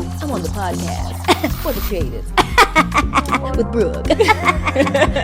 I'm on the podcast for the creatives with Brooke.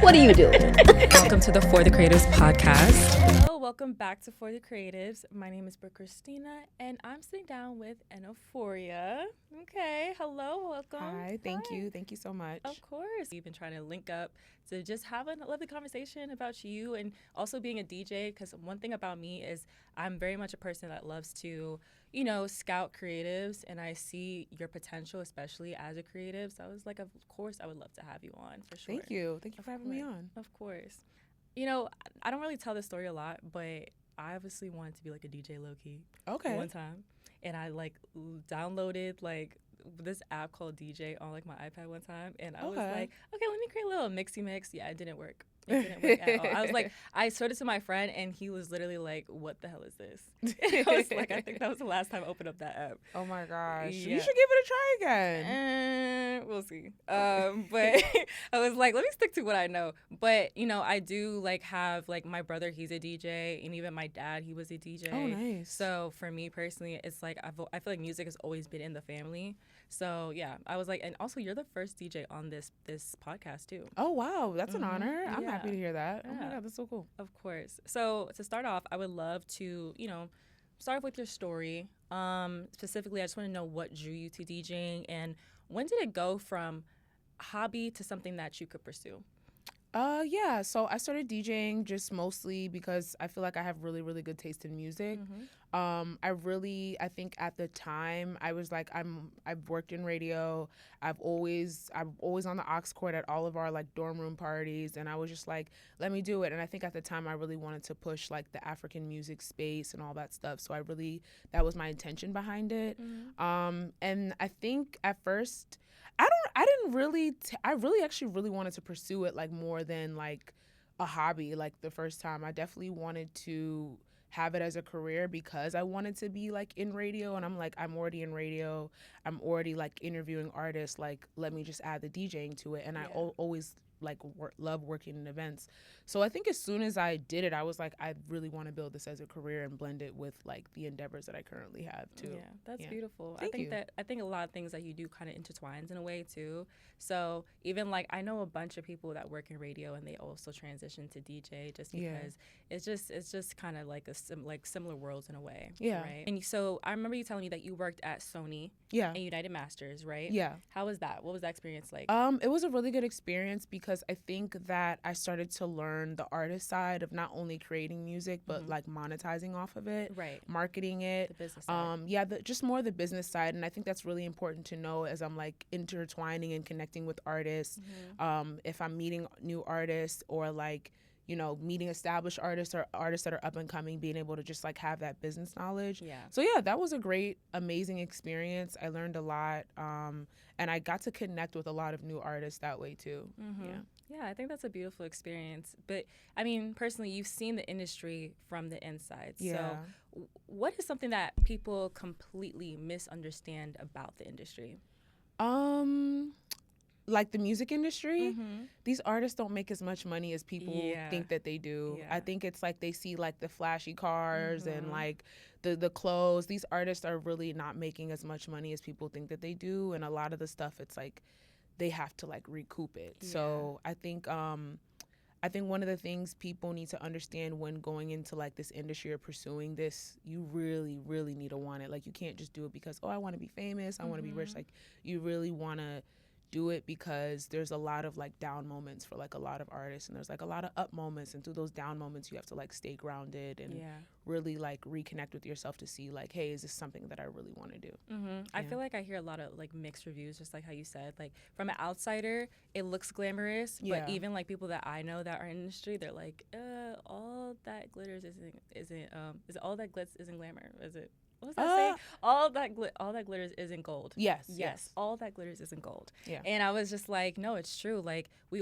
What are you doing? Welcome to the For the Creatives podcast. Hello, welcome back to For the Creatives. My name is Brooke Christina, and I'm sitting down with Enophoria. Okay, hello, welcome. Hi, thank you so much. Of course. We've been trying to link up to just have a lovely conversation about you and also being a DJ, because one thing about me is I'm very much a person that loves to, you know, scout creatives, and I see your potential, especially as a creative. So I was like, of course, I would love to have you on for sure. Thank you for having me on. Of course. You know, I don't really tell this story a lot, but I obviously wanted to be like a DJ low-key. Okay. One time. And I like downloaded like this app called DJ on like my iPad one time, and I was like, okay, let me create a little mixy mix. Yeah, it didn't work. It didn't work at all. I was like, I showed it to my friend, and he was literally like, what the hell is this? I was like, I think that was the last time I opened up that app. Oh my gosh. Yeah. You should give it a try again. We'll see. But I was like, let me stick to what I know. But, you know, I do like have like my brother, he's a DJ, and even my dad, he was a DJ. Oh, nice. So for me personally, it's like I feel like music has always been in the family. So yeah, I was like, and also you're the first DJ on this podcast too. Oh wow, that's an honor. I'm Yeah. happy to hear that. Yeah. Oh my god, that's so cool. Of course. So to start off, I would love to, you know, start off with your story. Specifically, I just want to know what drew you to DJing, and when did it go from hobby to something that you could pursue? Yeah, so I started DJing just mostly because I feel like I have really, really good taste in music. I think at the time I was like, I've worked in radio. I'm always on the aux cord at all of our like dorm room parties, and I was just like, let me do it. And I think at the time I really wanted to push like the African music space and all that stuff. So that was my intention behind it. And I think at first I really actually wanted to pursue it like more than like a hobby. Like the first time I definitely wanted to have it as a career because I wanted to be like in radio, and I'm like, I'm already in radio. I'm already like interviewing artists. Like, let me just add the DJing to it. And I always like love working in events. So I think as soon as I did it, I was like, I really want to build this as a career and blend it with like the endeavors that I currently have too. Yeah, that's beautiful. Thank you. I think a lot of things that you do kind of intertwines in a way too. So even like I know a bunch of people that work in radio and they also transition to DJ just because it's just kind of like similar worlds in a way. Yeah. Right. And so I remember you telling me that you worked at Sony. Yeah. And United Masters, right? Yeah. How was that? What was that experience like? It was a really good experience because I think that I started to learn the artist side of not only creating music but like monetizing off of it, right? Marketing it, the business side. Just more the business side, and I think that's really important to know as I'm like intertwining and connecting with artists. If I'm meeting new artists or like, you know, meeting established artists or artists that are up and coming, being able to just like have that business knowledge. Yeah. So yeah, that was a great, amazing experience. I learned a lot, and I got to connect with a lot of new artists that way too. Yeah, I think that's a beautiful experience. But I mean, personally, you've seen the industry from the inside. Yeah. So what is something that people completely misunderstand about the industry? Like the music industry, these artists don't make as much money as people think that they do. Yeah. I think it's like they see like the flashy cars and like the clothes. These artists are really not making as much money as people think that they do, and a lot of the stuff it's like they have to like recoup it. Yeah. So I think one of the things people need to understand when going into like this industry or pursuing this, you really, really need to want it. Like you can't just do it because, oh, I want to be famous, I want to be rich. Like you really want to do it because there's a lot of like down moments for like a lot of artists, and there's like a lot of up moments, and through those down moments you have to like stay grounded and really like reconnect with yourself to see like, hey, is this something that I really want to do? I feel like I hear a lot of like mixed reviews, just like how you said, like from an outsider it looks glamorous, but even like people that I know that are in the industry, they're like, all that glitters isn't all that glitz isn't glamour, is it? What was that saying? All that glitters isn't gold. Yes. All that glitters isn't gold. Yeah. And I was just like, no, it's true. Like we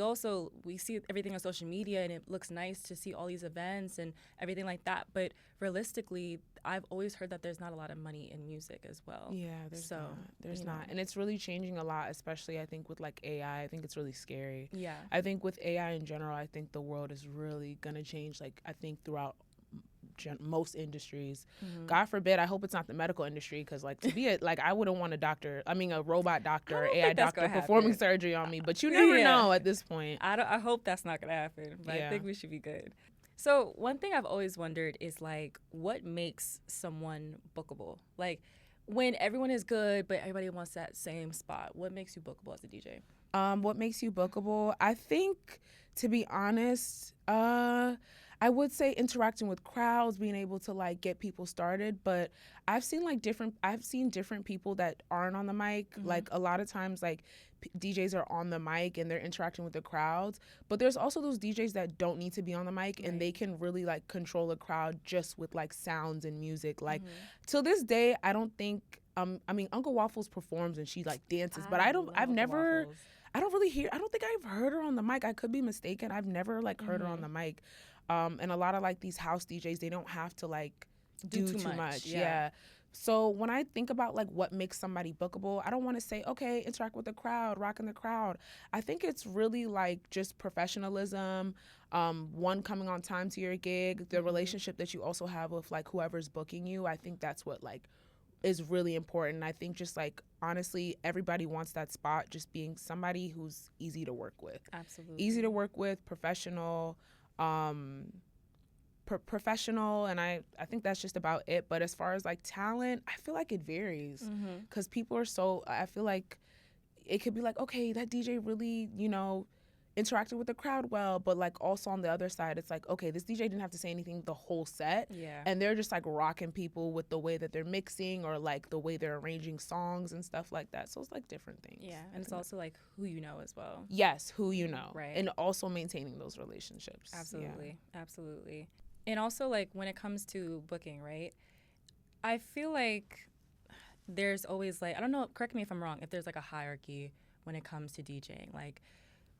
see everything on social media, and it looks nice to see all these events and everything like that. But realistically, I've always heard that there's not a lot of money in music as well. Yeah, there's not. And it's really changing a lot, especially I think with like AI. I think it's really scary. Yeah. I think with AI in general, I think the world is really gonna change. Like I think throughout most industries. God forbid, I hope it's not the medical industry, because like to be I wouldn't want a robot doctor, or AI doctor performing surgery on me. But you never know at this point. I hope that's not gonna happen, but I think we should be good. So one thing I've always wondered is like, what makes someone bookable? Like, when everyone is good, but everybody wants that same spot, what makes you bookable as a DJ? What makes you bookable? I think, to be honest, I would say interacting with crowds, being able to like get people started. But I've seen different people that aren't on the mic. Like a lot of times, like DJs are on the mic and they're interacting with the crowds. But there's also those DJs that don't need to be on the mic, and they can really like control a crowd just with like sounds and music. Like till this day, I don't think. Uncle Waffles performs and she like dances, but I don't think I've heard her on the mic. I could be mistaken. I've never like heard her on the mic. And a lot of like these house DJs, they don't have to like do too much. Yeah. So when I think about like what makes somebody bookable, I don't want to say, okay, interact with the crowd, rocking the crowd. I think it's really like just professionalism, one, coming on time to your gig, the relationship that you also have with like whoever's booking you. I think that's what like is really important. I think just like, honestly, everybody wants that spot, just being somebody who's easy to work with. Absolutely. Easy to work with, professional, professional, and I think that's just about it. But as far as like talent, I feel like it varies, because people are so, I feel like it could be like, okay, that DJ really, interacted with the crowd well, but like also on the other side, it's like, okay, this DJ didn't have to say anything the whole set, and they're just like rocking people with the way that they're mixing or like the way they're arranging songs and stuff like that. So it's like different things. Yeah, and it's also like who you know as well. Yes, who you know, right? And also maintaining those relationships. Absolutely. And also like when it comes to booking, right? I feel like there's always like, I don't know, correct me if I'm wrong, if there's like a hierarchy when it comes to DJing, like.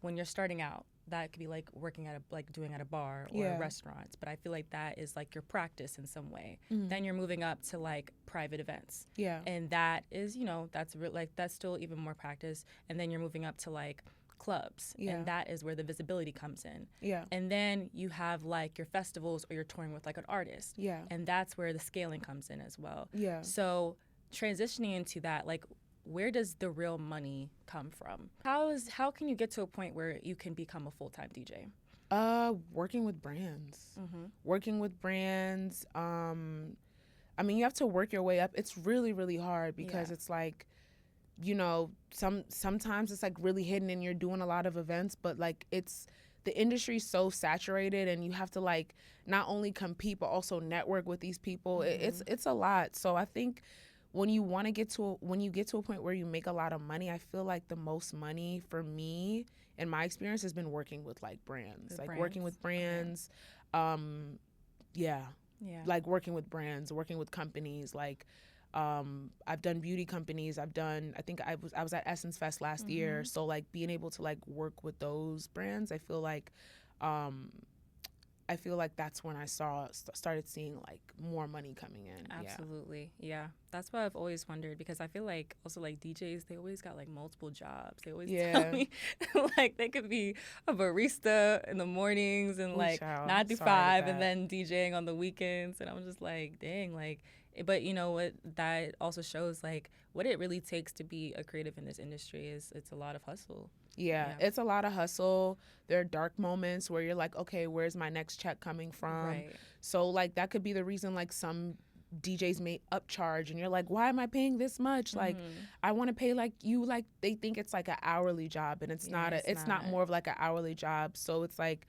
When you're starting out, that could be like working at doing at a bar or restaurants. But I feel like that is like your practice in some way. Then you're moving up to like private events. Yeah. And that is, that's still even more practice. And then you're moving up to like clubs. Yeah. And that is where the visibility comes in. Yeah. And then you have like your festivals, or you're touring with like an artist. Yeah. And that's where the scaling comes in as well. Yeah. So transitioning into that, like, where does the real money come from? How can you get to a point where you can become a full-time DJ? Working with brands. Working with brands. You have to work your way up. It's really, really hard, because it's like, sometimes it's like really hidden and you're doing a lot of events, but like the industry's so saturated, and you have to like not only compete but also network with these people. It's a lot. So I think when you get to a point where you make a lot of money, I feel like the most money for me, in my experience, has been working with like brands, working with brands. Like working with brands, working with companies. Like I've done beauty companies. I think I was at Essence Fest last year. So like being able to like work with those brands, I feel like that's when I started seeing like more money coming in. Absolutely. Yeah. That's what I've always wondered, because I feel like also like DJs, they always got like multiple jobs. They always tell me like they could be a barista in the mornings and 9 to 5 and then DJing on the weekends. And I'm just like, dang, like, but you know what, that also shows like what it really takes to be a creative in this industry is it's a lot of hustle. Yeah, it's a lot of hustle. There are dark moments where you're like, okay, where's my next check coming from? Right. So like that could be the reason like some DJs may upcharge and you're like, why am I paying this much? Like I want to pay like you, like they think it's like an hourly job, and it's not more of like an hourly job. So it's like,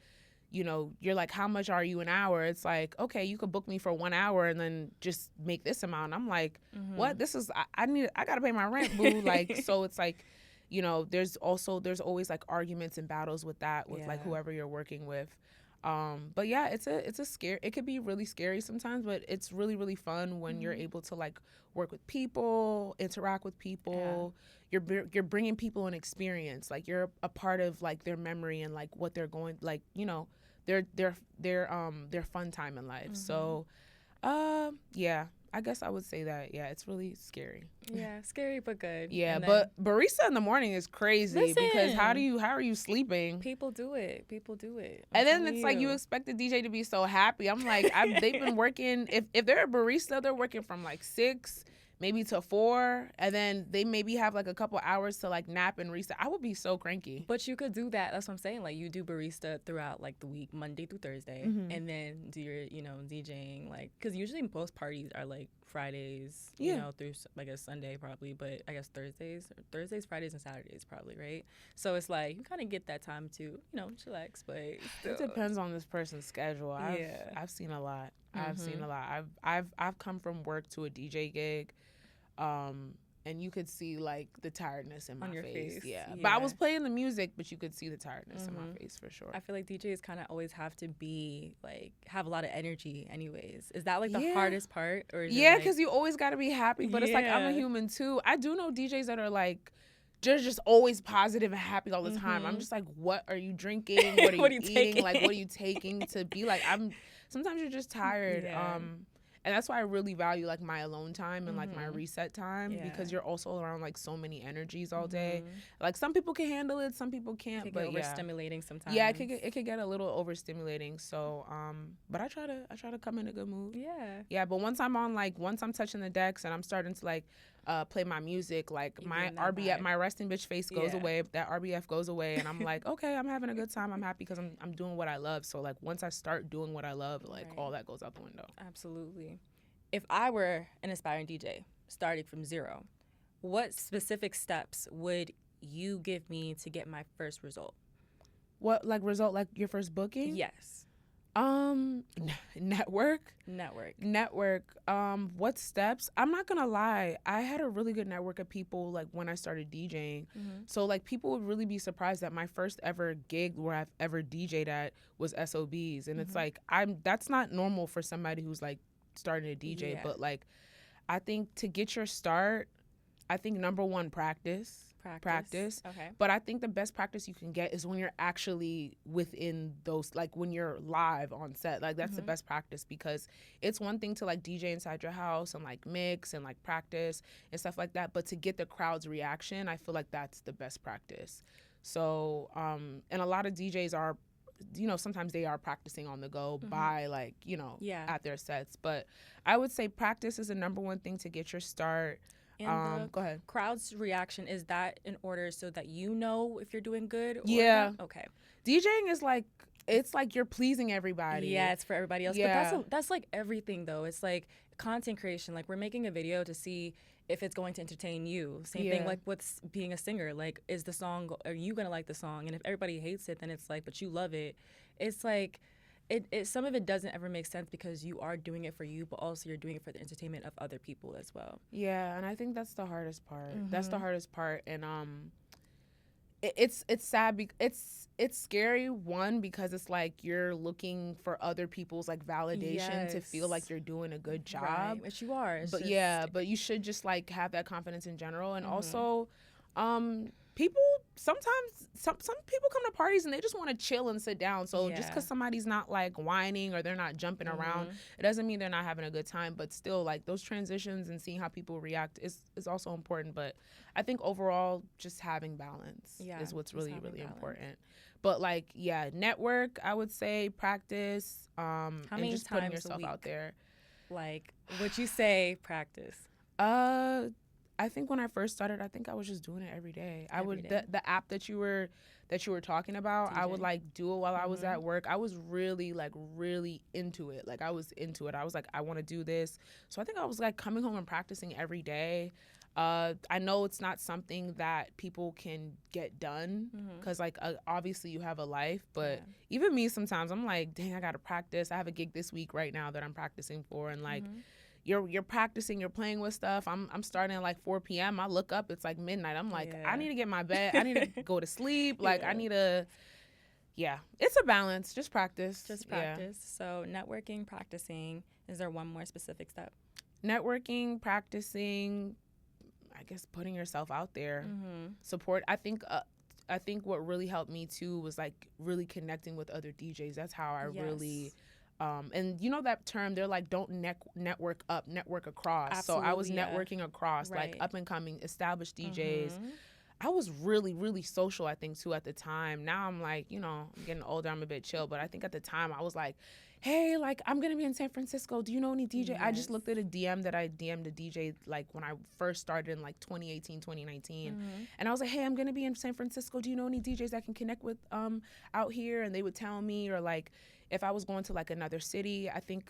you're like, how much are you an hour? It's like, okay, you could book me for 1 hour and then just make this amount. I'm like, what? This is I gotta pay my rent, boo. Like, so it's like, there's always like arguments and battles with that, with like whoever you're working with. But yeah, it's a scare. It could be really scary sometimes, but it's really, really fun when you're able to like work with people, interact with people. Yeah. You're bringing people an experience. Like you're a part of like their memory and like what they're going, like, their fun time in life. So, yeah, I guess I would say that. Yeah, it's really scary. Yeah, scary but good. Yeah, but barista in the morning is crazy because how are you sleeping? People do it. And then it's like you expect the DJ to be so happy. I'm like, they've been working. If they're a barista, they're working from like 6 maybe to 4, and then they maybe have like a couple hours to like nap and reset. I would be so cranky. But you could do that. That's what I'm saying. Like you do barista throughout like the week, Monday through Thursday, and then do your, DJing, like, because usually most parties are like Fridays, through like a Sunday probably, but I guess Thursdays, Fridays, and Saturdays probably, right? So it's like you kind of get that time to, chillax, but still. It depends on this person's schedule. I've seen a lot. I've come from work to a DJ gig. And you could see like the tiredness in my face. Yeah. But I was playing the music, but you could see the tiredness in my face for sure. I feel like DJs kind of always have to be like have a lot of energy anyways. Is that like the hardest part? Or because you always got to be happy, but it's like I'm a human too. I do know DJs that are like just always positive and happy all the time. I'm just like, what are you drinking? What are you eating? Taking? Like, what are you taking to be like? Sometimes you're just tired. And that's why I really value like my alone time and like my reset time because you're also around like so many energies all day. Like some people can handle it, some people can't. It can get overstimulating sometimes. Yeah, it could get a little overstimulating. So, but I try to come in a good mood. Yeah. Yeah, but once I'm touching the decks and I'm starting to like play my music, like my RBF, my resting bitch face goes away. That RBF goes away, and I'm like, okay, I'm having a good time. I'm happy because I'm doing what I love. So like once I start doing what I love, like all that goes out the window. Absolutely. If I were an aspiring DJ starting from zero, what specific steps would you give me to get my first result? What result? Like your first booking? Yes. Network. What steps? I'm not gonna lie, I had a really good network of people like when I started DJing. So like people would really be surprised that my first ever gig where I've ever DJ'd at was SOBs, and it's like that's not normal for somebody who's like starting to DJ, but like I think to get your start, I think number one, practice. Okay. But I think the best practice you can get is when you're actually within those, like when you're live on set. Like that's the best practice, because it's one thing to like DJ inside your house and like mix and like practice and stuff like that, but to get the crowd's reaction, I feel like that's the best practice. So and a lot of DJs are, sometimes they are practicing on the go by like, at their sets. But I would say practice is the number one thing to get your start. And go ahead. Crowd's reaction, is that in order so that you know if you're doing good? Or not? Okay. DJing is like, it's like you're pleasing everybody. Yeah, it's for everybody else. Yeah. But that's like everything though. It's like content creation. Like we're making a video to see if it's going to entertain you. Same thing like with being a singer. Like, are you going to like the song? And if everybody hates it, then it's like, but you love it. It's like, some of it doesn't ever make sense because you are doing it for you, but also you're doing it for the entertainment of other people as well. Yeah, and I think that's the hardest part. That's the hardest part. And it's sad. It's scary, one, because it's like you're looking for other people's like validation to feel like you're doing a good job. Right, which you are. But you should just like have that confidence in general. And also, people sometimes some people come to parties and they just want to chill and sit down. So just because somebody's not like whining or they're not jumping around, it doesn't mean they're not having a good time. But still, like those transitions and seeing how people react is also important. But I think overall, just having balance is what's really important. But like network, I would say, practice, and just putting yourself out there. Like, would you say practice? I think when I first started, I think I was just doing it every day. The app that you were talking about, DJing. I would like do it while I was at work. I was really into it. Like I was into it. I was like, I want to do this. So I think I was like coming home and practicing every day. I know it's not something that people can get done because like obviously you have a life, but even me sometimes I'm like, dang, I got to practice. I have a gig this week right now that I'm practicing for, and like you're practicing, you're playing with stuff. I'm starting at like 4 p.m. I look up, it's like midnight. I'm like, I need to get my bed. I need to go to sleep. Like I need to, it's a balance. Just practice. So networking, practicing. Is there one more specific step? Networking, practicing, I guess putting yourself out there. Support. I think what really helped me too was like really connecting with other DJs. That's how I really And you know that term, they're like, don't network up, network across. Absolutely, so I was networking across, right. like up and coming established DJs. I was really, really social, I think, too, at the time. Now I'm like, you know, I'm getting older, I'm a bit chill. But I think at the time I was like, hey, like, I'm going to be in San Francisco. Do you know any DJ? Yes. I just looked at a DM that I DM'd a DJ, like, when I first started in, like, 2018, 2019. And I was like, hey, I'm going to be in San Francisco. Do you know any DJs I can connect with out here? And they would tell me, or, like, if I was going to, like, another city, I think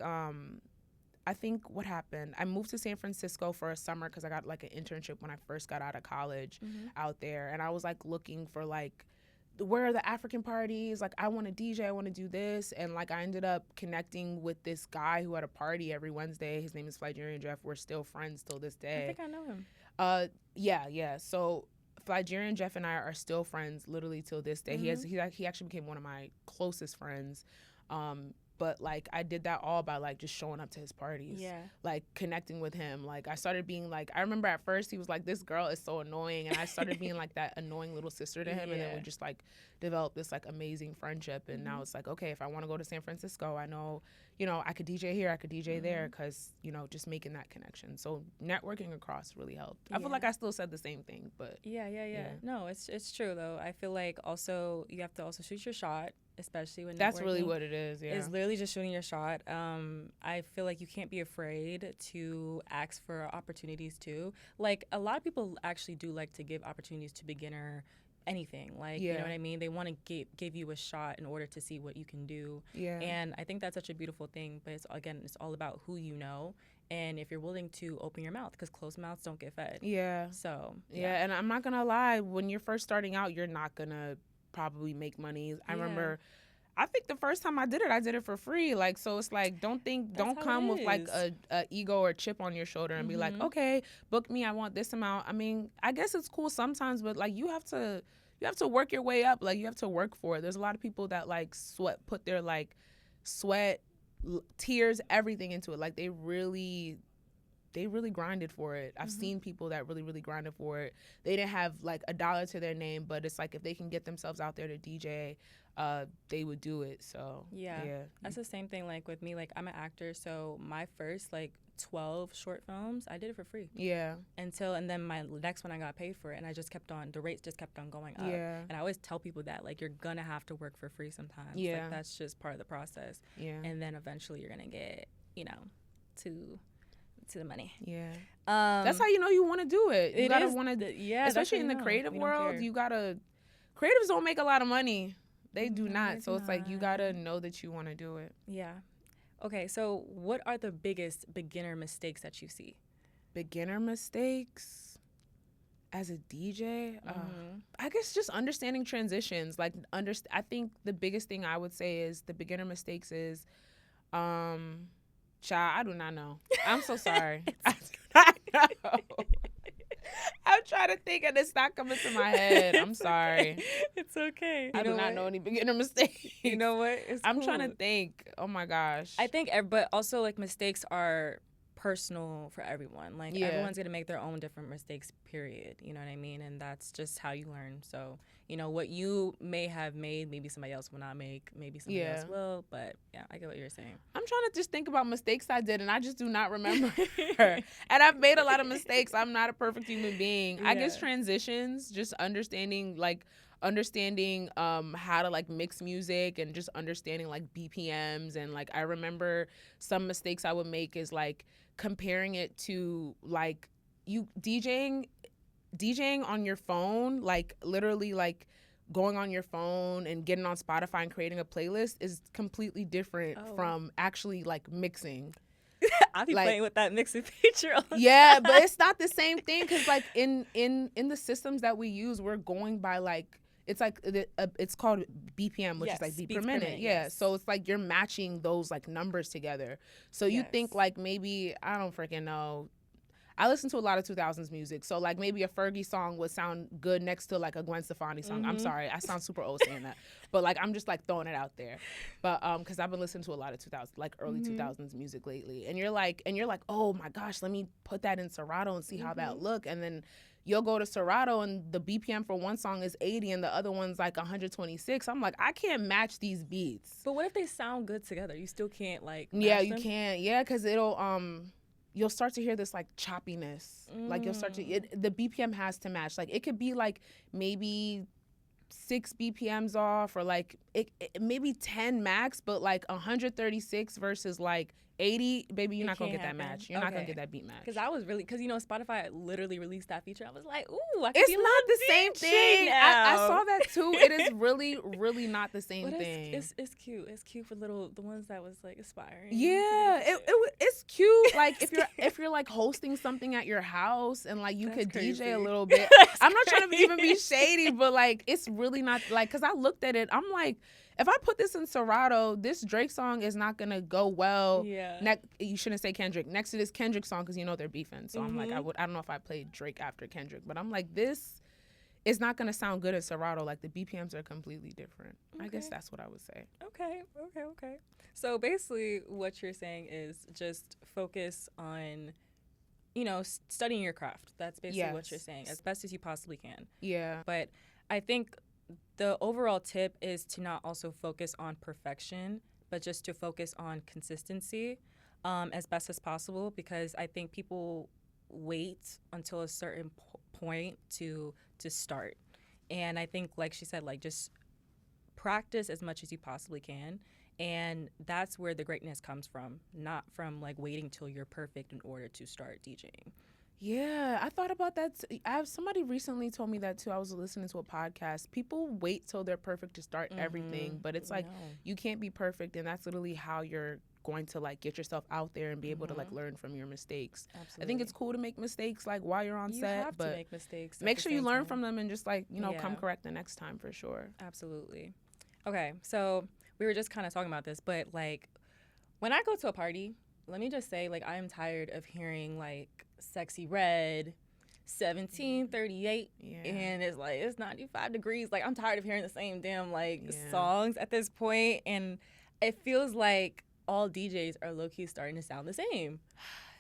what happened, I moved to San Francisco for a summer because I got like an internship when I first got out of college out there. And I was like looking for like, where are the African parties? Like, I want to DJ, I want to do this. And like, I ended up connecting with this guy who had a party every Wednesday. His name is Flygerian Jeff. We're still friends till this day. I think I know him. Yeah. So Flygerian Jeff and I are still friends literally till this day. He actually became one of my closest friends. But, like, I did that all by, like, just showing up to his parties. Yeah. Like, connecting with him. Like, I started being, like, I remember at first he was like, this girl is so annoying. And I started being, like, that annoying little sister to him. And then we just, like, developed this, like, amazing friendship. And now it's like, okay, if I want to go to San Francisco, I know, you know, I could DJ here, I could DJ there. Because, you know, just making that connection. So networking across really helped. I feel like I still said the same thing, but. Yeah. No, it's true, though. I feel like also you have to also shoot your shot. Especially when that's really what it is. Yeah, it's literally just shooting your shot. I feel like you can't be afraid to ask for opportunities too. Like, a lot of people actually do like to give opportunities to beginner anything. Like, you know what I mean? They want to give you a shot in order to see what you can do. Yeah. And I think that's such a beautiful thing. But it's all about who you know. And if you're willing to open your mouth, because closed mouths don't get fed. Yeah. So yeah, and I'm not gonna lie. When you're first starting out, you're not gonna probably make money. I remember, I think the first time I did it for free. Like, so it's like, don't come with like a ego or chip on your shoulder and be like, okay, book me, I want this amount. I mean, I guess it's cool sometimes, but like, you have to work your way up. Like, you have to work for it. There's a lot of people that like put their like sweat, tears, everything into it. Like, they really grinded for it. I've seen people that really, really grinded for it. They didn't have like $1 to their name, but it's like, if they can get themselves out there to DJ, they would do it. So yeah. That's the same thing like with me. Like, I'm an actor, so my first like 12 short films, I did it for free. Yeah. And then my next one I got paid for it, and I just kept on, the rates just kept on going up. Yeah. And I always tell people that, like, you're gonna have to work for free sometimes. Yeah. Like, that's just part of the process. Yeah. And then eventually you're gonna get, you know, to the money. Yeah. That's how you know you want to do it. You gotta want to, especially in the creative world, you gotta, creatives don't make a lot of money. They do not. So it's like, you gotta know that you want to do it. Yeah. Okay, so what are the biggest beginner mistakes that you see? Beginner mistakes as a DJ? I guess just understanding transitions. Like, I think the biggest thing I would say is the beginner mistakes is, child, I do not know. I'm so sorry. I do not know. I'm trying to think and it's not coming to my head. I'm sorry. It's okay. I do not know any beginner mistakes. You know what? I'm trying to think. Oh my gosh. I think, but also like mistakes are personal for everyone. Like everyone's gonna make their own different mistakes, period. You know what I mean? And that's just how you learn. So, you know, what you may have made, maybe somebody else will not make, maybe somebody else will. But yeah, I get what you're saying. I'm trying to just think about mistakes I did and I just do not remember. And I've made a lot of mistakes. I'm not a perfect human being. I guess transitions, just understanding how to like mix music and just understanding like BPMs. And like, I remember some mistakes I would make is like comparing it to like you DJing on your phone, like literally like going on your phone and getting on Spotify and creating a playlist is completely different from actually like mixing. I'll be playing with that mixing feature all the time. But it's not the same thing because like in the systems that we use, we're going by like, it's like it's called BPM, which is like beat per minute. So it's like you're matching those like numbers together. So you think like maybe, I don't freaking know. I listen to a lot of 2000s music. So like maybe a Fergie song would sound good next to like a Gwen Stefani song. I'm sorry, I sound super old saying that. But like, I'm just like throwing it out there. But because I've been listening to a lot of 2000s, like early 2000s music lately. And you're like, oh my gosh, let me put that in Serato and see how that look. And then you'll go to Serato and the BPM for one song is 80 and the other one's like 126. I'm like, I can't match these beats. But what if they sound good together? You still can't like match Yeah, you them? can't. Yeah, because you'll start to hear this like choppiness. Like you'll start to the BPM has to match. Like it could be like maybe 6 BPMs off or like it maybe 10 max, but like 136 versus like 80, baby, you're not gonna get that match. You're not gonna get that beat match. Because Spotify literally released that feature. I was like, ooh, I can it's be not the same thing. I saw that too. It is really, really not the same thing. It's cute. It's cute for the ones that was like aspiring. Yeah, it's cute. Like if you're like hosting something at your house and like you could crazy. DJ a little bit. I'm not trying to even be shady, but like it's really not like, because I looked at it. I'm like, if I put this in Serato, this Drake song is not gonna go well. Yeah. You shouldn't say Kendrick next to this Kendrick song because you know they're beefing. So I'm like, I don't know if I played Drake after Kendrick, but I'm like, this is not gonna sound good in Serato. Like the BPMs are completely different. Okay. I guess that's what I would say. Okay. So basically, what you're saying is just focus on, studying your craft. That's basically what you're saying, as best as you possibly can. Yeah. But I think the overall tip is to not also focus on perfection, but just to focus on consistency as best as possible, because I think people wait until a certain point to start. And I think, like she said, like just practice as much as you possibly can. And that's where the greatness comes from, not from like waiting till you're perfect in order to start DJing. Yeah, I thought about that. Somebody recently told me that too. I was listening to a podcast. People wait till they're perfect to start everything, but it's like you can't be perfect, and that's literally how you're going to like get yourself out there and be able to like learn from your mistakes. Absolutely. I think it's cool to make mistakes like while you're on set, have but to make mistakes. Make sure you learn from them and just like come correct the next time for sure. Absolutely. Okay, so we were just kind of talking about this, but like when I go to a party, let me just say, like, I am tired of hearing like Sexy Red, 1738, and it's like it's 95 degrees. Like, I'm tired of hearing the same damn songs at this point, and it feels like all DJs are low-key starting to sound the same.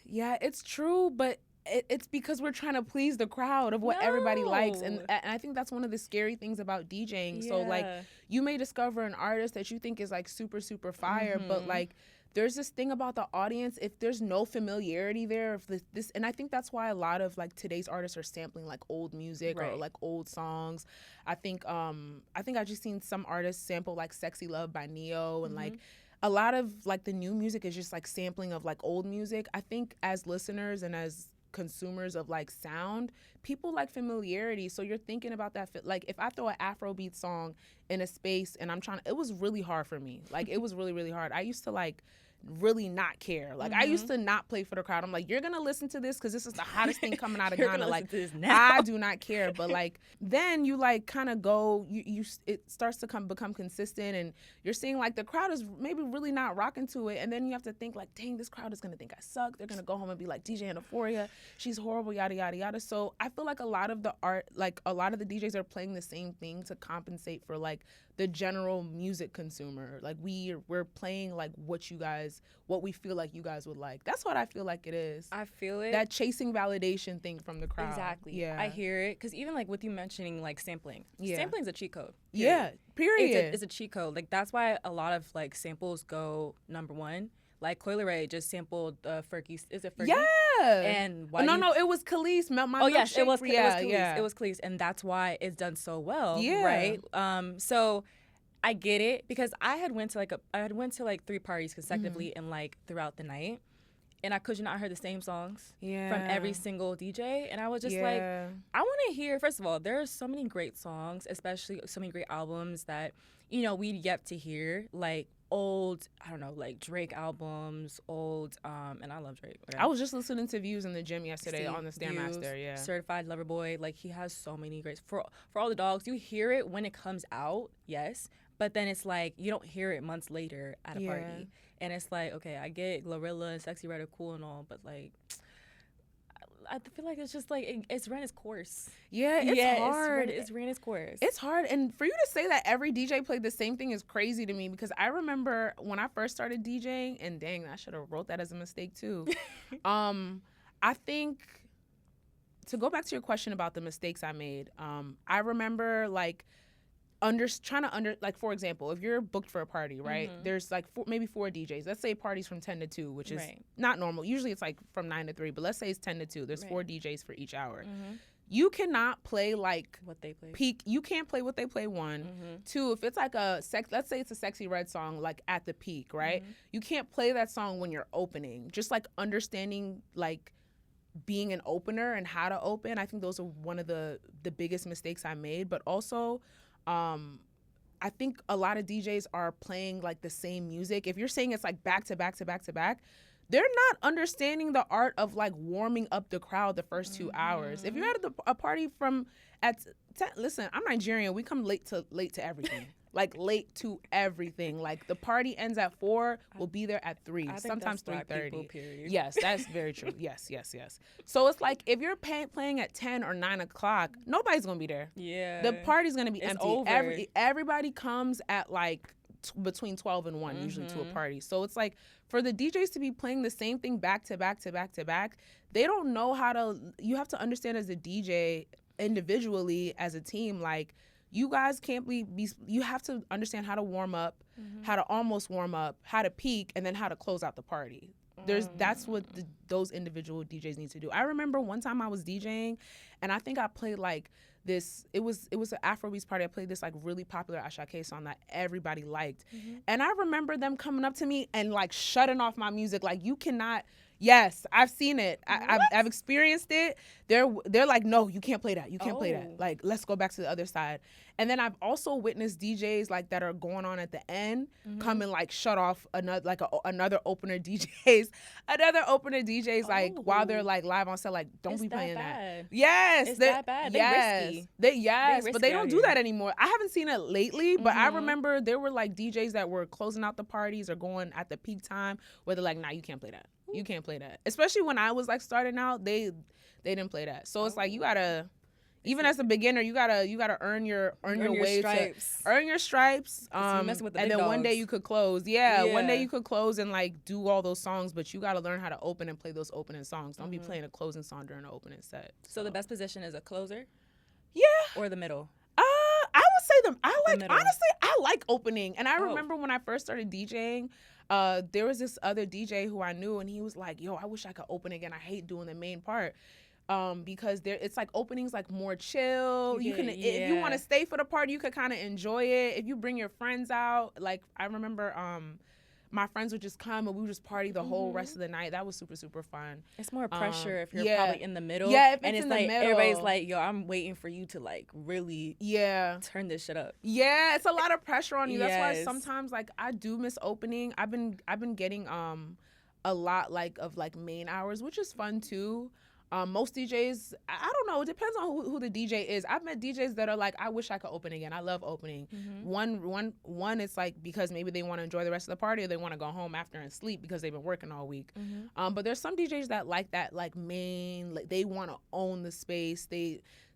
Yeah, it's true, but it's because we're trying to please the crowd of what everybody likes, and I think that's one of the scary things about DJing. So like, you may discover an artist that you think is like super, super fire, but like, there's this thing about the audience, if there's no familiarity there, if this, and I think that's why a lot of like today's artists are sampling like old music or like old songs. I think I just seen some artists sample like Sexy Love by Neo, and like a lot of like the new music is just like sampling of like old music. I think as listeners and as consumers of like sound, people like familiarity, so you're thinking about that. Like if I throw an Afrobeat song in a space and it was really hard for me. Like it was really, really hard. I used to like really not care. Like I used to not play for the crowd. I'm like, you're gonna listen to this because this is the hottest thing coming out of Ghana. Like I do not care. But like then you like kind of go, it starts to become consistent, and you're seeing like the crowd is maybe really not rocking to it, and then you have to think like, dang, this crowd is gonna think I suck. They're gonna go home and be like, DJ Enophoria, she's horrible, yada yada yada. So I feel like a lot of the DJs are playing the same thing to compensate for like the general music consumer. Like we're playing like what we feel like you guys would like. That's what I feel like it is. I feel it. That chasing validation thing from the crowd. Exactly. Yeah. I hear it. Because even like with you mentioning like sampling. Yeah. Sampling's a cheat code. Period. Yeah. Period. It's a cheat code. Like that's why a lot of like samples go number one. Like Coi Leray just sampled Fergie. Is it Fergie? Yeah. And why no, it was Khalees. Yes, it was Khalees. It was Khalees, and that's why it's done so well. Yeah. Right. So I get it, because I had went to like 3 parties consecutively and like throughout the night, and I could not hear the same songs from every single DJ, and I was just like, I want to hear. First of all, there are so many great songs, especially so many great albums that we'd yet to hear, like old, I don't know, like Drake albums, old, and I love Drake. Okay. I was just listening to Views in the gym yesterday on the Stairmaster. Yeah, Certified Lover Boy, like he has so many great. For All the Dogs, you hear it when it comes out, yes. But then it's like you don't hear it months later at a party. And it's like, okay, I get Glorilla and Sexy Red are cool and all, but like I feel like it's just like it's ran its course. Yeah, it's hard. It's ran its course. It's hard. And for you to say that every DJ played the same thing is crazy to me, because I remember when I first started DJing, and dang, I should have wrote that as a mistake too. I think to go back to your question about the mistakes I made, I remember like for example, if you're booked for a party, right? There's like maybe 4 DJs. Let's say parties from 10 to 2, which is not normal. Usually it's like from 9 to 3, but let's say it's 10 to 2. There's 4 DJs for each hour. You cannot play like what they play. Peak. You can't play what they play. 1, 2. If it's like let's say it's a Sexy Red song, like at the peak, right? You can't play that song when you're opening. Just like understanding like being an opener and how to open. I think those are one of the biggest mistakes I made. But also, I think a lot of DJs are playing like the same music. If you're saying it's like back to back to back to back, they're not understanding the art of like warming up the crowd the first 2 hours. If you're at a party listen, I'm Nigerian. We come late to everything. Like late to everything. Like the party ends at 4, we'll be there at 3, sometimes 3:30. Yes, that's very true. Yes. So it's like if you're playing at 10 or 9 o'clock, nobody's gonna be there. Yeah. The party's gonna be empty. Over. Everybody comes at like between 12 and 1 usually to a party. So it's like for the DJs to be playing the same thing back to back to back to back, they don't know how to. You have to understand as a DJ individually, as a team, like. You guys can't you have to understand how to warm up, how to almost warm up, how to peak, and then how to close out the party. That's what those individual DJs need to do. I remember one time I was DJing, and I think I played like this. It was an Afrobeats party. I played this like really popular Ashake song that everybody liked, and I remember them coming up to me and like shutting off my music. Like you cannot. Yes, I've seen it. I've experienced it. They're like, no, you can't play that. You can't play that. Like, let's go back to the other side. And then I've also witnessed DJs like that are going on at the end come and like shut off another opener DJs like while they're like live on set. Like, don't be playing that. Yes, it's that bad. Yes, risky. But they don't do that anymore. I haven't seen it lately, but I remember there were like DJs that were closing out the parties or going at the peak time where they're like, nah, you can't play that. You can't play that. Especially when I was like starting out, they didn't play that. So it's like you gotta, even as a beginner, you gotta earn your way stripes. to earn your stripes. You're messing with the and big then dogs. one day you could close. Yeah, one day you could close and like do all those songs, but you gotta learn how to open and play those opening songs. Don't be playing a closing song during an opening set. So the best position is a closer? Yeah. Or the middle? I would say middle. honestly, I like opening. And I remember when I first started DJing, there was this other DJ who I knew, and he was like, yo, I wish I could open again. I hate doing the main part. Because it's like openings like more chill. If you want to stay for the party, you could kind of enjoy it. If you bring your friends out, like I remember my friends would just come and we would just party the whole rest of the night. That was super, super fun. It's more pressure if you're probably in the middle. Yeah, if and it's in like the middle. everybody's like, yo, I'm waiting for you to like really turn this shit up. Yeah, it's a lot of pressure on you. That's why Yes. sometimes like I do miss opening. I've been getting a lot like of like main hours, which is fun too. Most DJs, I don't know. It depends on who the DJ is. I've met DJs that are like, I wish I could open again. I love opening. One, it's like because maybe they want to enjoy the rest of the party or they want to go home after and sleep because they've been working all week. But there's some DJs that like that, like main, like they want to own the space.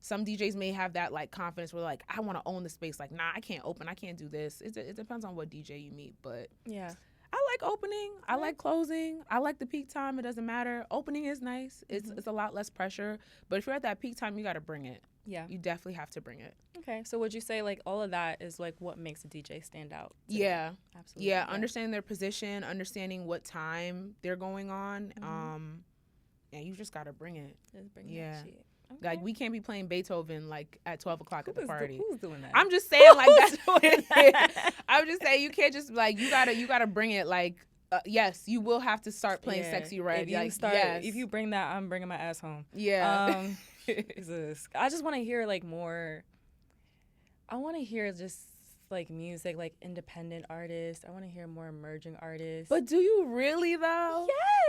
Some DJs may have that like confidence where like, I want to own the space. Like, nah, I can't open. I can't do this. It depends on what DJ you meet, but yeah. I like opening. I like closing. I like the peak time. It doesn't matter. Opening is nice. It's a lot less pressure. But if you're at that peak time, you got to bring it. Yeah. You definitely have to bring it. Okay. So would you say like all of that is like what makes a DJ stand out today? Yeah. Absolutely. Yeah. Understanding their position, understanding what time they're going on. Yeah, you just got to bring it. Just bring Yeah. that shit. Okay. Like, we can't be playing Beethoven, like, at 12 o'clock at the party. Who's doing that? I'm just saying, like, that's I'm just saying, you can't just, like, you gotta bring it, like, yes, you will have to start playing Sexy Red. If you bring that, I'm bringing my ass home. Yeah. Jesus. I just want to hear, like, more. I want to hear just, like, music, like, independent artists. I want to hear more emerging artists. But do you really, though?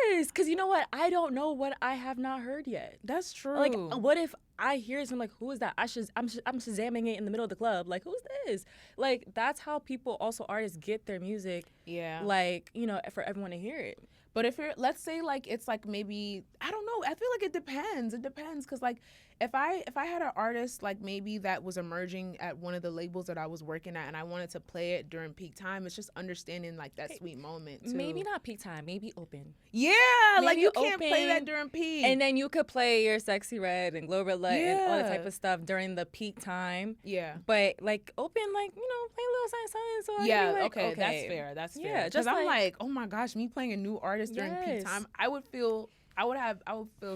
Yes, because you know what? I don't know what I have not heard yet. That's true. Like, what if I hear it, so I'm like, who is that? I'm Shazamming it in the middle of the club. Like, who's this? Like, that's how people, also artists, get their music. Yeah. Like, you know, for everyone to hear it. But if you're, let's say, like, it's like maybe, I don't know. I feel like it depends. It depends because, like, if I had an artist like maybe that was emerging at one of the labels that I was working at and I wanted to play it during peak time, it's just understanding like that sweet moment too. Maybe not peak time, maybe open. Yeah, maybe like you can't play that during peak. And then you could play your Sexy Red and Glow Red Light and all that type of stuff during the peak time. Yeah. But like open, like, you know, play a little something. So I yeah, can be like, okay, that's fair. That's fair. Yeah, because I'm like, oh my gosh, me playing a new artist during peak time, I would feel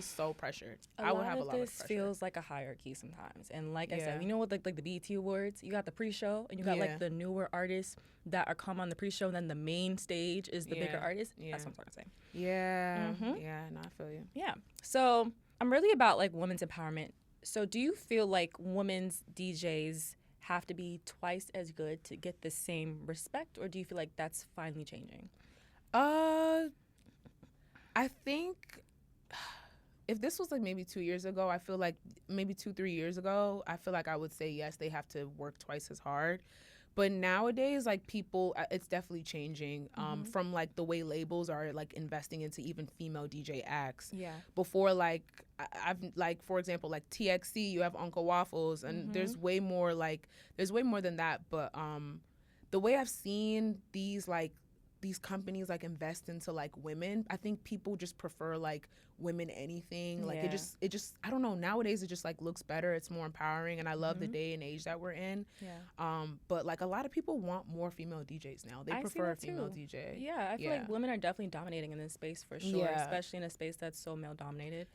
so pressured. I would have a lot of pressure. This feels like a hierarchy sometimes. And like I said, you know what, like the BET Awards, you got the pre-show and you got like the newer artists that are come on the pre-show, and then the main stage is the bigger artists. That's what I'm trying to say. Yeah. Yeah, no, I feel you. Yeah. So I'm really about like women's empowerment. So do you feel like women's DJs have to be twice as good to get the same respect, or do you feel like that's finally changing? I think if this was like maybe 2 years ago, I feel like maybe 2-3 years ago, I feel like I would say yes, they have to work twice as hard. But nowadays, like people, it's definitely changing from like the way labels are like investing into even female DJ acts. Yeah. Before, like I've like, for example, like TXC, you have Uncle Waffles, and there's way more than that. But the way I've seen these companies like invest into like women, I think people just prefer like women anything. Like it just I don't know, nowadays it just like looks better, it's more empowering, and I love the day and age that we're in. But like a lot of people want more female DJs now. They prefer a female DJ. I feel like women are definitely dominating in this space for sure, especially in a space that's so male dominated.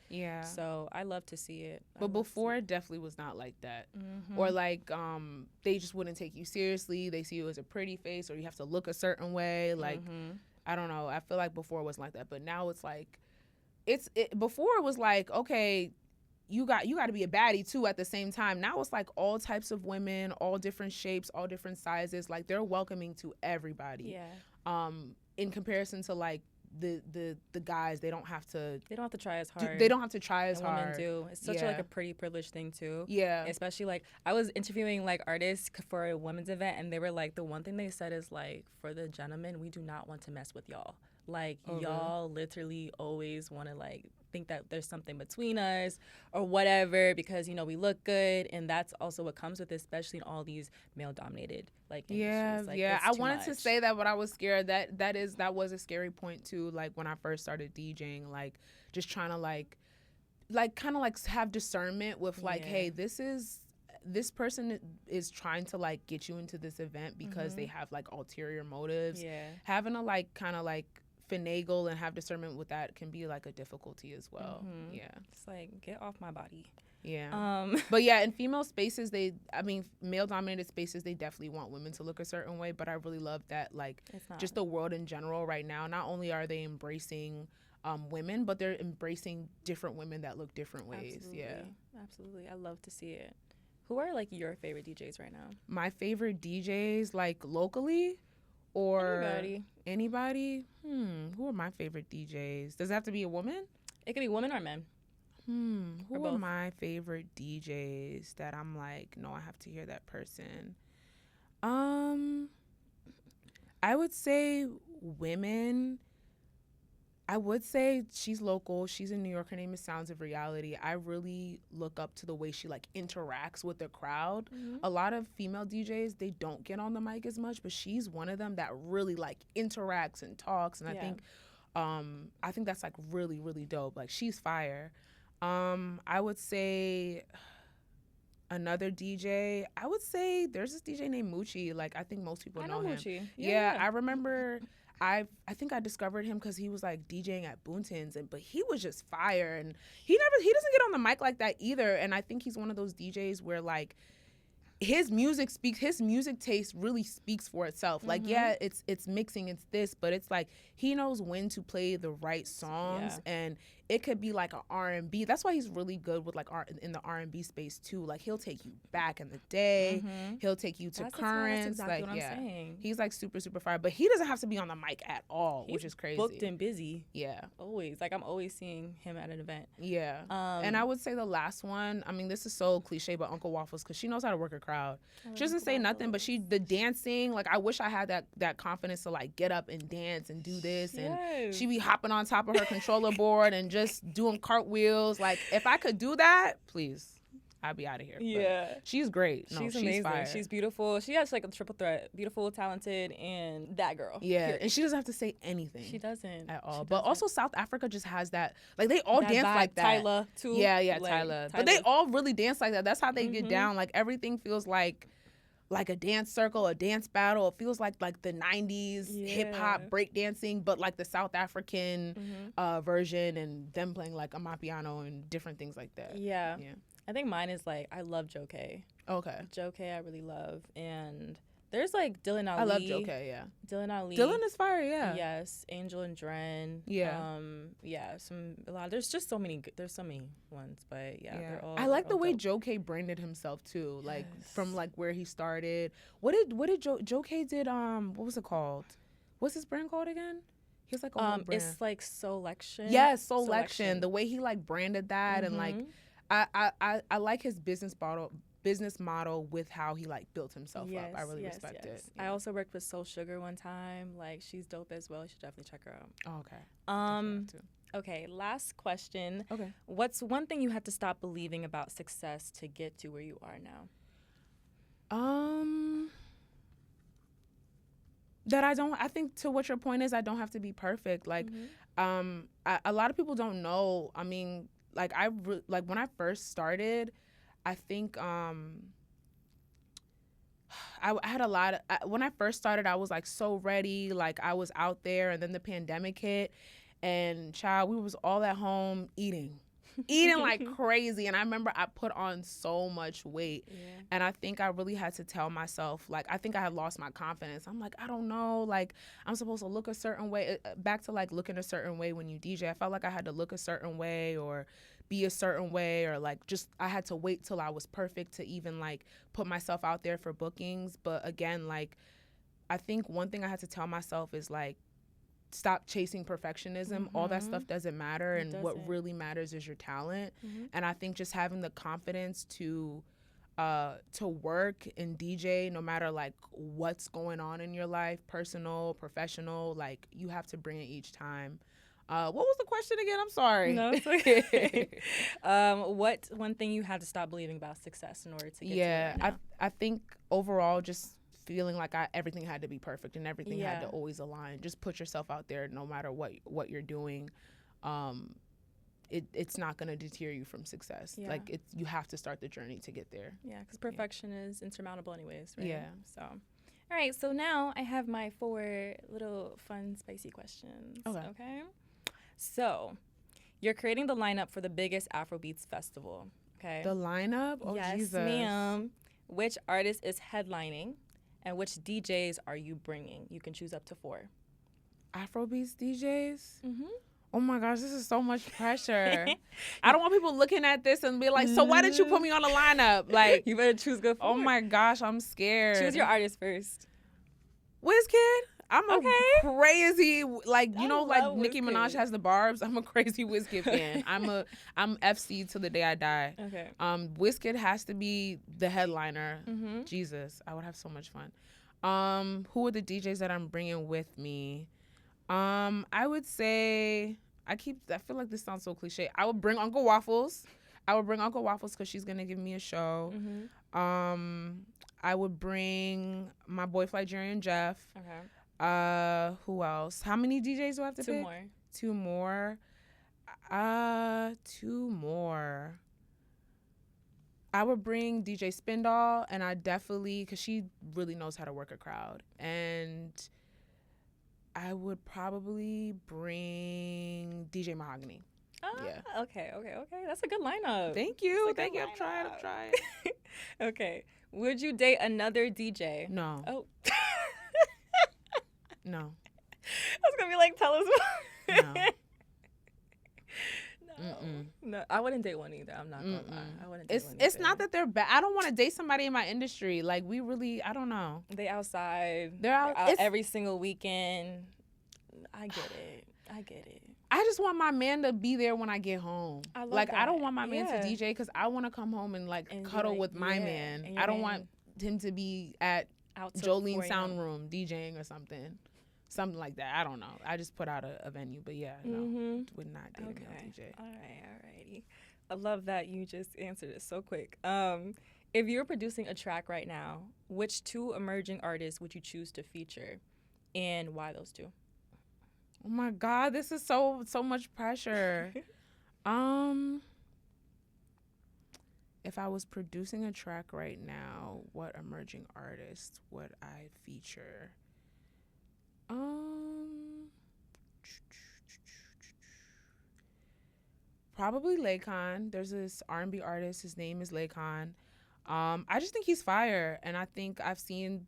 So I love to see it. But before it definitely was not like that. Or like they just wouldn't take you seriously. They see you as a pretty face, or you have to look a certain way. Like I don't know, I feel like before it wasn't like that, but now it's like before it was like, okay, you got to be a baddie too at the same time. Now it's like all types of women, all different shapes, all different sizes. Like they're welcoming to everybody. In comparison to like the guys, they don't have to try as hard. They don't have to try as hard. Women do. It's such like a pretty privileged thing too. Yeah. Especially like I was interviewing like artists for a women's event, and they were like, the one thing they said is like, for the gentlemen, we do not want to mess with y'all. Like y'all literally always want to like think that there's something between us or whatever, because you know we look good, and that's also what comes with it, especially in all these male dominated like industries. Like, I wanted to say that, but I was scared. That was a scary point too. Like when I first started DJing, like just trying to like kind of like have discernment with like, hey, this person is trying to like get you into this event because they have like ulterior motives. Having to like kind of like finagle and have discernment with that can be like a difficulty as well. It's like, get off my body. But yeah, in female spaces, male dominated spaces, they definitely want women to look a certain way. But I really love that, like, just the world in general right now, not only are they embracing women, but they're embracing different women that look different ways. Absolutely. I love to see it. Who are like your favorite DJs right now? My favorite DJs, like locally or anybody? Who are my favorite DJs? Does it have to be a woman? It could be women or men. Who are my favorite DJs that I'm like, no, I have to hear that person? I would say women. I would say she's local. She's in New York. Her name is Sounds of Reality. I really look up to the way she like interacts with the crowd. A lot of female DJs, they don't get on the mic as much, but she's one of them that really like interacts and talks. And I think that's like really, really dope. Like she's fire. I would say another DJ. I would say there's this DJ named Moochie. Like I think most people know him. Moochie. Yeah, I remember. I think I discovered him because he was like DJing at Boonton's, but he was just fire, and he doesn't get on the mic like that either. And I think he's one of those DJs where like his music taste really speaks for itself. Like it's mixing, it's this, but it's like he knows when to play the right songs, and it could be like an R&B. That's why he's really good with like in the R&B space too. Like he'll take you back in the day, he'll take you to current. That's exactly what I'm saying. He's like super, super fire, but he doesn't have to be on the mic at all, which is crazy. Booked and busy. Yeah, always. Like I'm always seeing him at an event. Yeah, and I would say the last one. I mean, this is so cliche, but Uncle Waffles, because she knows how to work a crowd. She doesn't say nothing, but the dancing. Like I wish I had that confidence to like get up and dance and do this, and she be hopping on top of her controller board and just doing cartwheels. Like if I could do that, please. I'd be out of here. Yeah. But she's great. No, she's amazing. Fire. She's beautiful. She has like a triple threat: beautiful, talented, and that girl. Yeah, period. and she doesn't have to say anything. She doesn't at all. She But doesn't. also South Africa just has that. Like they all that dance vibe. like that. Tyler too. Yeah, like, Tyler. But they all really dance like that. That's how they Mm-hmm. get down. Like everything feels like a dance circle, a dance battle. It feels like the 90s hip hop breakdancing, but like the South African version, and them playing like amapiano and different things like that. Yeah. I think mine is like, I love Joe K. Okay. Joe K I really love. And there's like Dylan Ali. I love Joe K, yeah. Dylan Ali. Dylan is fire, yeah. Yes. Angel and Dren. Yeah. There's just so many, there's so many ones, but they're all. I like the way dope. Joe K branded himself too, like from like where he started. What did Joe K did, what was it called? What's his brand called again? He has like a whole brand. It's like Selection. Yes, Selection. The way he like branded that and like I like his business model with how he like built himself up. I really respect it. I also worked with Soul Sugar one time. Like she's dope as well. You should definitely check her out. Oh, okay. Okay, last question. Okay. What's one thing you had to stop believing about success to get to where you are now? I think to what your point is, I don't have to be perfect. Like, a lot of people don't know. I mean, like when I first started, I think I had a lot of, when I first started, I was like so ready, like I was out there, and then the pandemic hit, and we was all at home eating like crazy. And I remember I put on so much weight, and I think I really had to tell myself, like, I think I had lost my confidence. I'm like, I don't know, like I'm supposed to look a certain way, back to like looking a certain way when you DJ. I felt like I had to look a certain way or be a certain way, or like just I had to wait till I was perfect to even like put myself out there for bookings. But again, like I think one thing I had to tell myself is like, stop chasing perfectionism. All that stuff doesn't matter, and what really matters is your talent. And I think just having the confidence to work and DJ, no matter like what's going on in your life, personal, professional, like you have to bring it each time. What was the question again? I'm sorry. No, it's okay. What one thing you had to stop believing about success in order to get to it right now? I think overall just feeling like everything had to be perfect and everything had to always align. Just put yourself out there no matter what you're doing. It's not going to deter you from success. Like you have to start the journey to get there. Yeah, because perfection is insurmountable anyways, right? Yeah. So, all right. So now I have my 4 little fun, spicy questions. Okay. So, you're creating the lineup for the biggest Afrobeats festival. Okay. The lineup? Oh, yes, Jesus. ma'am. Which artist is headlining, and which DJs are you bringing? You can choose up to 4. Afrobeats DJs? Oh my gosh, this is so much pressure. I don't want people looking at this and be like, so why didn't you put me on the lineup? Like, you better choose good 4. Oh my gosh, I'm scared. Choose your artist first. WizKid? I'm a crazy, like, you know, like Nicki Minaj has the barbs. I'm a crazy WizKid fan. I'm FC till the day I die. Okay. WizKid has to be the headliner. Jesus, I would have so much fun. Who are the DJs that I'm bringing with me? I would say, I feel like this sounds so cliche. I would bring Uncle Waffles. Because she's gonna give me a show. I would bring my boy Flygerian Jeff. Okay. Who else? How many DJs do I have to pick? 2 more. 2 more. I would bring DJ Spindall, and I definitely, because she really knows how to work a crowd. And I would probably bring DJ Mahogany. Yeah. Okay. That's a good lineup. Thank you. Thank you. I'm trying. Okay. Would you date another DJ? No. Oh. No. I was gonna be like, tell us more. No, I wouldn't date one either. I'm not gonna lie. I wouldn't date one It's not that they're bad. I don't want to date somebody in my industry. Like I don't know. They outside. They're out every single weekend. I get it. I just want my man to be there when I get home. I love like that. I don't want my man to DJ because I want to come home and cuddle with my man. I don't want him to be at Jolene Sound Room DJing or something like that. I don't know. I just put out a venue, but would not date a male DJ. Alrighty. I love that you just answered it so quick. If you're producing a track right now, which 2 emerging artists would you choose to feature, and why those 2? Oh my God, this is so much pressure. If I was producing a track right now, what emerging artist would I feature? Probably Laycon. There's this R&B artist. His name is Laycon. I just think he's fire, and I think I've seen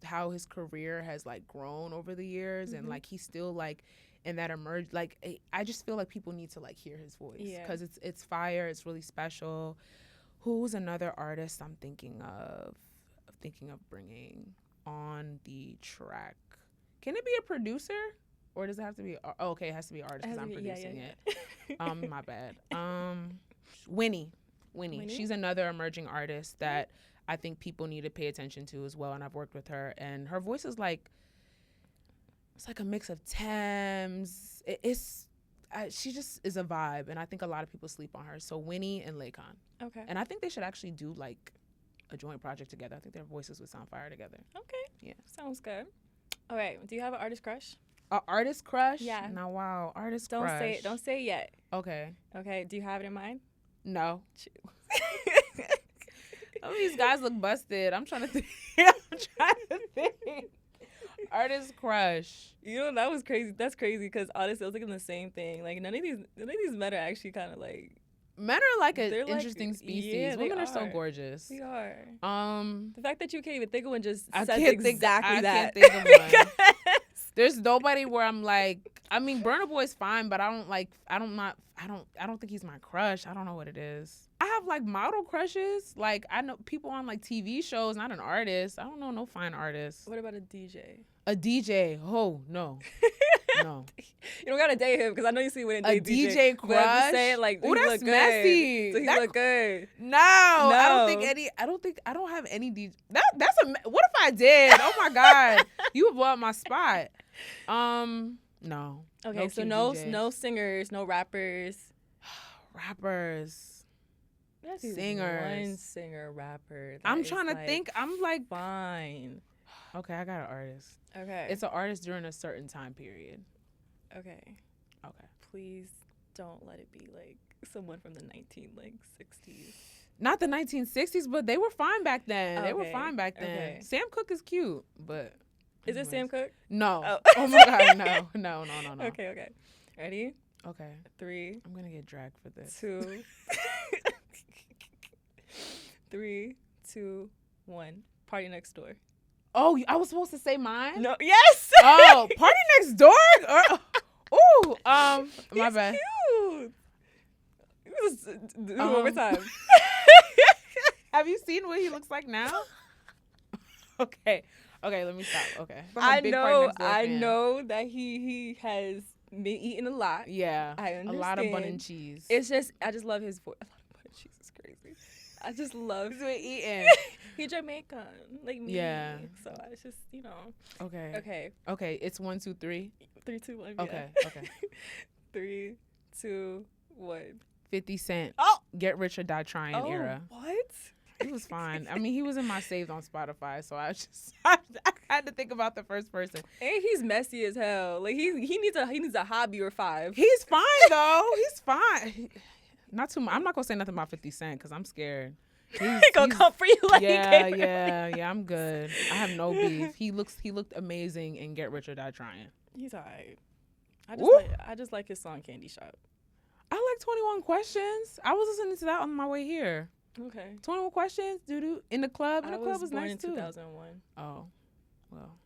how his career has like grown over the years, and like he's still like in that I just feel like people need to like hear his voice because it's fire. It's really special. Who's another artist I'm thinking of bringing on the track? Can it be a producer? Or does it have to be? Oh, okay, it has to be an artist because I'm producing it. My bad. Winnie. She's another emerging artist that I think people need to pay attention to as well. And I've worked with her, and her voice is like, it's like a mix of Thames. She just is a vibe, and I think a lot of people sleep on her. So Winnie and Laycon. Okay. And I think they should actually do like a joint project together. I think their voices would sound fire together. Okay. Yeah. Sounds good. All right. Do you have an artist crush? An artist crush? Yeah. Now, wow, artist crush. Don't say it yet. Okay. Okay. Do you have it in mind? No. Oh, these guys look busted. I'm trying to think. Artist crush. You know, that was crazy. That's crazy because honestly, I was thinking the same thing. Like none of these men are actually kind of like. Men are like an interesting species. Yeah, women are so gorgeous. They are. The fact that you can't even think of one just says I exactly that. Can't think of one. There's nobody where I'm like, I mean, Burna Boy's fine, but I don't think he's my crush. I don't know what it is. I have like model crushes. Like I know people on like TV shows, not an artist. I don't know no fine artist. What about a DJ? A DJ? Oh no. No. You don't gotta date him because I know you see when a DJ crush. But I'm just saying, like, oh, that's messy. So he look good. No, I don't have any DJ. What if I did? Oh my God, you blew up my spot. No. Okay, so no singers, no rappers. Rappers. That's singers. One singer, rapper. I'm trying to think. I'm like fine. Okay, I got an artist. Okay. It's an artist during a certain time period. Okay. Please don't let it be like someone from the 1960s. Not the 1960s, but they were fine back then. Okay. They were fine back then. Okay. Sam Cooke is cute, but is it Sam Cooke? No. Oh my God, no. Okay. Ready? Okay. 3. I'm gonna get dragged for this. 2. 3, 2, 1. Party Next Door. Oh, I was supposed to say mine? No. Yes. Oh, Party Next Door? Ooh. My bad. Cute. Do it one more time. Have you seen what he looks like now? Okay, let me stop. Okay. I know that he has been eating a lot. Yeah. I understand. A lot of bun and cheese. It's just, I just love his voice. A lot of bun and cheese is crazy. I just love eating. He Jamaican, like me. Yeah. So I just, Okay. Okay. It's 1, 2, 3. 3, 2, 1. Okay. Yeah. Okay. 3, 2, 1. 50 Cent. Oh. Get Rich or Die Trying era. What? He was fine. I mean, he was in my saved on Spotify, so I had to think about the first person. And he's messy as hell. Like he needs a hobby or 5. He's fine though. He's fine. Not too much. I'm not gonna say nothing about 50 Cent because I'm scared. He's gonna come for you like yeah. I'm good. I have no beef. He looked amazing in Get Rich or Die Trying. He's alright. I just like his song Candy Shop. I like 21 Questions. I was listening to that on my way here. Okay. 21 Questions, in the club. And the club was born nice in too. 2001. Oh, well.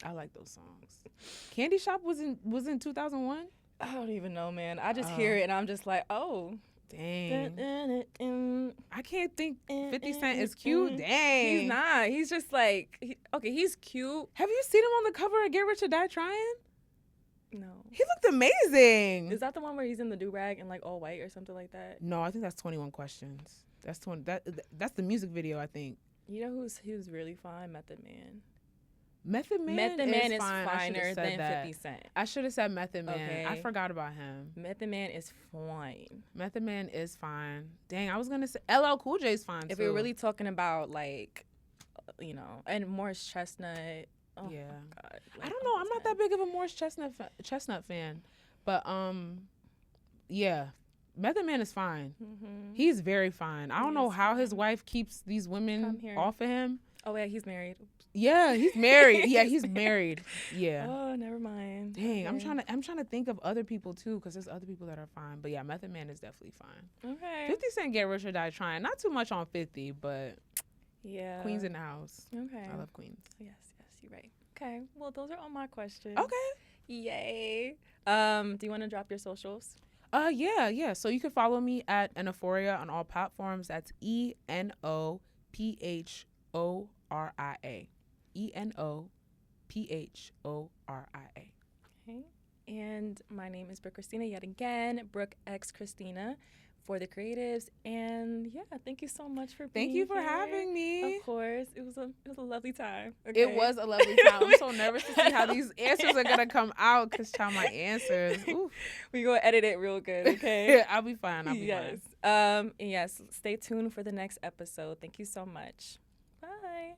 I like those songs. Candy Shop was in 2001. I don't even know, man. I just hear it and I'm just like, oh. Dang. I can't think 50 Cent is cute. Dang. He's not. He's just like, he's cute. Have you seen him on the cover of Get Rich or Die Trying? No. He looked amazing. Is that the one where he's in the do-rag and like all white or something like that? No, I think that's 21 Questions. That's the music video, I think. You know who's really fine? Method Man. Method Man is fine. finer than 50 Cent. I should have said Method Man. Okay. I forgot about him. Method Man is fine. Method Man is fine. Dang, I was going to say LL Cool J's fine, If too. we're really talking about, like, you know, and Morris Chestnut. Oh, yeah. my God. Like, I don't know. I'm not that big of a Morris Chestnut fan. But, yeah. Method Man is fine. Mm-hmm. He's very fine. I don't know how his wife keeps these women off of him. Oh, yeah, he's married. Yeah, he's married. Yeah, he's married. Yeah. Oh, never mind. Dang, Okay. I'm trying to think of other people too, because there's other people that are fine. But yeah, Method Man is definitely fine. Okay. 50 Cent Get Rich or Die Trying. Not too much on 50, but Yeah. Queens in the house. Okay. I love Queens. Yes, you're right. Okay. Well, those are all my questions. Okay. Yay. Do you want to drop your socials? Yeah. So you can follow me at Enophoria on all platforms. That's ENOPHORIA. ENOPHORIA. Okay. And my name is Brooke Christina yet again. Brooke X Christina for the creatives. And yeah, thank you so much for being Thank you for here. having me. Of course. It was a lovely time. Okay. It was a lovely time. I'm so nervous to see how these answers are gonna come out, because my answers. Oof. We gonna edit it real good, okay? I'll be fine. Yes. And yes, stay tuned for the next episode. Thank you so much. Bye.